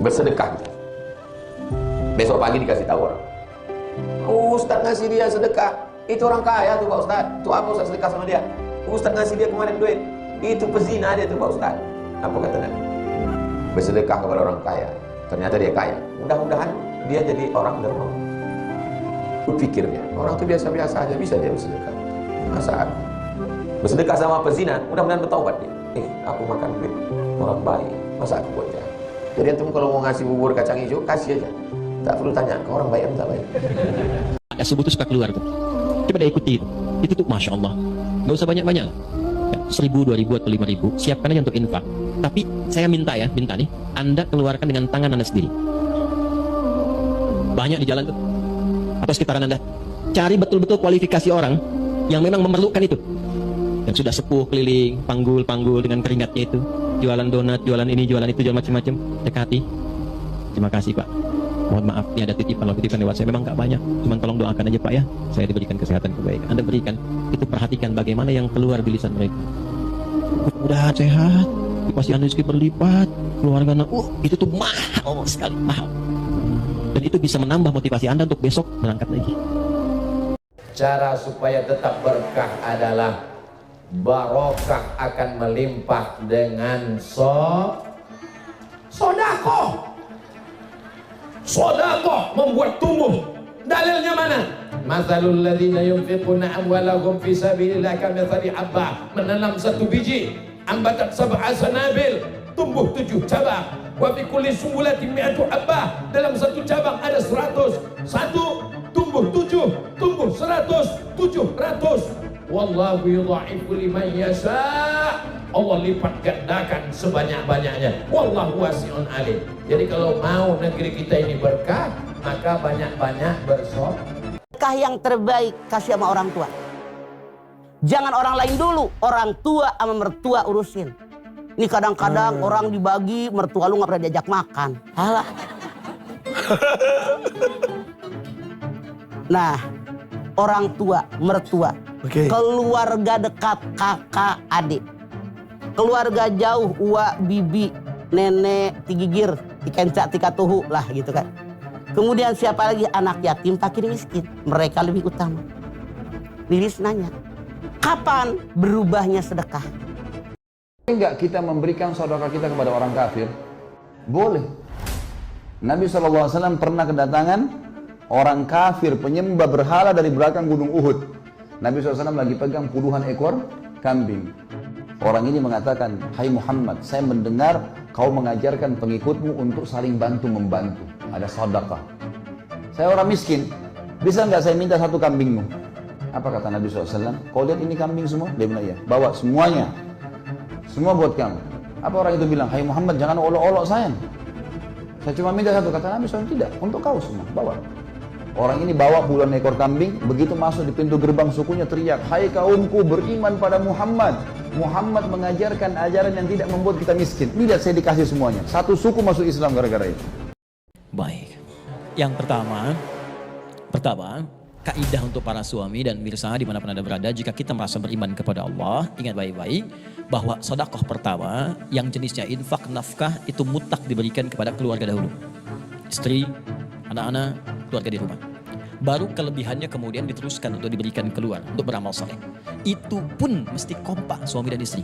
bersedekah. Besok pagi dikasih tahu orang, Ustaz ngasih dia sedekah, itu orang kaya tuh Pak Ustaz. Tuh apa Ustaz sedekah sama dia? Ustaz ngasih dia kemarin duit, itu pezina dia tuh Pak Ustaz. Apa kata Nabi? Bersedekah kepada orang kaya, ternyata dia kaya. Mudah-mudahan dia jadi orang dermawan. Pikirnya orang itu biasa-biasa aja bisa dia bersedekah. Masa aku bersedekah sama pezina, mudah-mudahan bertaubat dia. Aku makan duit orang baik, masa aku buat jahat. Jadi antum kalau mau ngasih bubur kacang hijau, kasih aja. Tak perlu tanya ke orang baik atau tak baik. Ya, subuh itu suka keluar tuh. Coba deh ikuti itu tuh Masya Allah. Gak usah banyak-banyak. 1.000, 2.000 atau 5.000, siapkan aja untuk infak. Tapi saya minta nih, Anda keluarkan dengan tangan Anda sendiri. Banyak di jalan tuh, atau sekitaran Anda. Cari betul-betul kualifikasi orang yang memang memerlukan itu, yang sudah sepuh keliling, panggul dengan keringatnya itu, jualan donat, jualan ini, jualan itu, jualan macam-macam. Dekati. Terima kasih Pak, mohon maaf, ini ada titipan, loh titipan lewat saya, memang gak banyak, cuman tolong doakan aja Pak ya, saya diberikan kesehatan kebaikan. Anda berikan, itu perhatikan bagaimana yang keluar di lisan mereka. Mudah sehat, dikasih rezeki berlipat, keluarga itu tuh mahal sekali, mahal. Dan itu bisa menambah motivasi Anda untuk besok berangkat lagi. Cara supaya tetap berkah adalah barokah akan melimpah dengan sodakoh. Sodakoh membuat tumbuh. Dalilnya mana? Mathalul ladzina yunfiquna amwalahum fi sabilillah kamitsali habbah, menanam satu biji, ambatat sab'a sanabil, tumbuh 7 cabang. Wa fi kulli sumbulatin mi'atu habbah, dalam satu cabang ada 100. Satu tumbuh 7, tumbuh 100, 700. Wallahu yudha'ifu liman yasha'. Allah lipat gandakan sebanyak-banyaknya. Wallahu wasi'un alim. Jadi kalau mau negeri kita ini berkah, maka banyak-banyak bersedekah. Yang terbaik kasih sama orang tua. Jangan orang lain dulu, orang tua sama mertua urusin. Ini kadang-kadang orang dibagi, mertua lu gak pernah diajak makan. Alah. Nah, orang tua, mertua, keluarga dekat, kakak, adik, keluarga jauh, uwa, bibi, nenek, tigigir, tikencak, tikatuhu lah gitu kan. Kemudian siapa lagi? Anak yatim, fakir, miskin. Mereka lebih utama. Lilis nanya, kapan berubahnya sedekah? Enggak kita memberikan sedekah kita kepada orang kafir? Boleh. Nabi SAW pernah kedatangan orang kafir penyembah berhala dari belakang gunung Uhud. Nabi SAW lagi pegang puluhan ekor kambing. Orang ini mengatakan, hai Muhammad, saya mendengar kau mengajarkan pengikutmu untuk saling bantu-membantu. Ada sedekah. Saya orang miskin, bisa nggak saya minta satu kambingmu? Apa kata Nabi SAW? Kau lihat ini kambing semua? Dia bilang, ya, bawa semuanya. Semua buat kamu. Apa orang itu bilang, hai Muhammad, jangan olok-olok sayang. Saya cuma minta satu. Kata Nabi SAW, tidak, untuk kau semua, bawa. Orang ini bawa puluhan ekor kambing, begitu masuk di pintu gerbang sukunya teriak, hai kaumku beriman pada Muhammad. Muhammad mengajarkan ajaran yang tidak membuat kita miskin. Ini lihat saya dikasih semuanya. Satu suku masuk Islam gara-gara itu. Baik. Yang pertama, kaidah untuk para suami dan mirsa dimanapun Anda berada, jika kita merasa beriman kepada Allah, ingat baik-baik bahwa sedekah pertama yang jenisnya infak nafkah itu mutlak diberikan kepada keluarga dahulu. Istri, anak-anak, keluarga di rumah. Baru kelebihannya kemudian diteruskan untuk diberikan keluar untuk beramal saleh. Itu pun mesti kompak suami dan istri.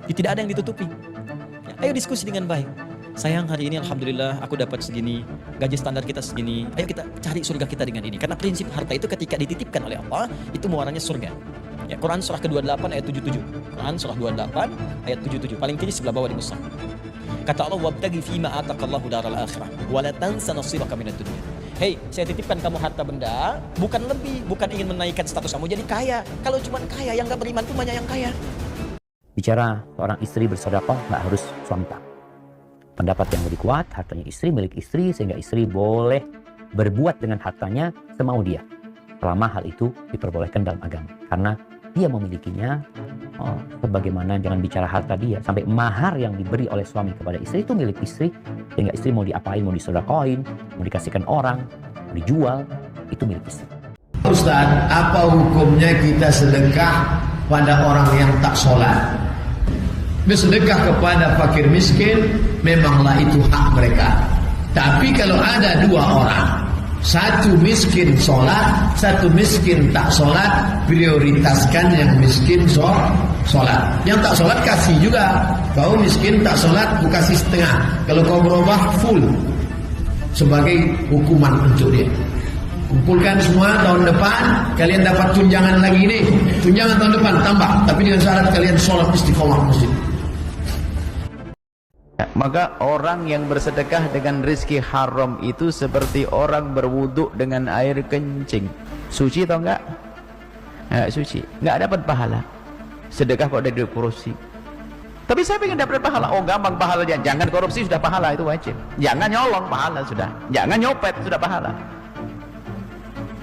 Tidak ada yang ditutupi. Ya, ayo diskusi dengan baik. Sayang, hari ini alhamdulillah aku dapat segini, gaji standar kita segini. Ayo kita cari surga kita dengan ini. Karena prinsip harta itu ketika dititipkan oleh Allah, itu muaranya surga. Ya, Quran surah ke-28 ayat 77. Quran surah 28 ayat 77. Paling kiri sebelah bawah di mushaf. Kata Allah, wabtaghi fima ataqallahu daral akhirah wa la tansa nasibaka minad dunya. Hei, saya titipkan kamu harta benda, bukan lebih, bukan ingin menaikkan status kamu jadi kaya. Kalau cuma kaya, yang gak beriman itu banyak yang kaya. Bicara seorang istri bersedekah nggak harus suami tak. Pendapat yang lebih kuat, hartanya istri milik istri, sehingga istri boleh berbuat dengan hartanya semau dia. Selama hal itu diperbolehkan dalam agama. Karena dia memilikinya, sebagaimana jangan bicara harta dia, sampai mahar yang diberi oleh suami kepada istri itu milik istri, sehingga istri mau diapain, mau disedekahin, mau dikasihkan orang, mau dijual, itu milik istri. Ustaz, apa hukumnya kita sedekah pada orang yang tak sholat? Bersedekah kepada fakir miskin memanglah itu hak mereka. Tapi kalau ada dua orang, satu miskin sholat, satu miskin tak sholat, prioritaskan yang miskin sholat. Yang tak sholat kasih juga. Kau miskin tak sholat, ku kasih setengah. Kalau kau berubah full, sebagai hukuman untuk dia. Kumpulkan semua tahun depan, kalian dapat tunjangan lagi nih. Tunjangan tahun depan tambah, tapi dengan syarat kalian sholat istiqomah masjid. Maka orang yang bersedekah dengan rezeki haram itu seperti orang berwuduk dengan air kencing. Suci atau enggak? Enggak suci, enggak dapat pahala. Sedekah kok ada di korupsi. Tapi saya ingin dapat pahala. Oh gampang pahalanya. Jangan korupsi sudah pahala, itu wajib. Jangan nyolong, pahala sudah. Jangan nyopet, sudah pahala.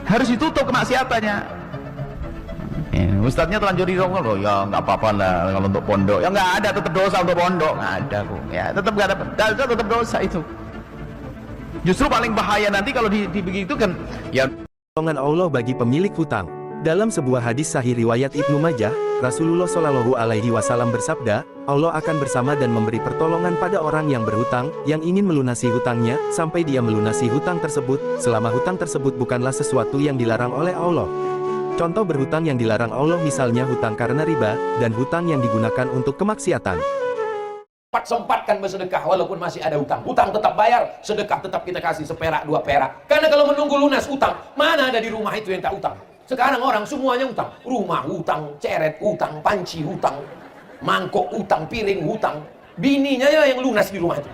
Harus ditutup kemaksiatannya. Ustadznya telanjur dirongol loh, ya nggak apa-apa lah kalau untuk pondok. Ya nggak ada, tetap dosa untuk pondok, nggak ada kok. Ya tetap nggak ada, tetap dosa itu. Justru paling bahaya nanti kalau dibegitu kan, ya. Pertolongan Allah bagi pemilik hutang. Dalam sebuah hadis sahih riwayat Ibnu Majah, Rasulullah Shallallahu Alaihi Wasallam bersabda, Allah akan bersama dan memberi pertolongan pada orang yang berhutang, yang ingin melunasi hutangnya, sampai dia melunasi hutang tersebut, selama hutang tersebut bukanlah sesuatu yang dilarang oleh Allah. Contoh berhutang yang dilarang Allah misalnya hutang karena riba, dan hutang yang digunakan untuk kemaksiatan. Sempatkan bersedekah walaupun masih ada hutang. Hutang tetap bayar, sedekah tetap kita kasih seperak, 2 perak. Karena kalau menunggu lunas hutang, mana ada di rumah itu yang tak hutang? Sekarang orang semuanya hutang. Rumah hutang, ceret hutang, panci hutang, mangkok hutang, piring hutang. Bininya ya yang lunas di rumah itu.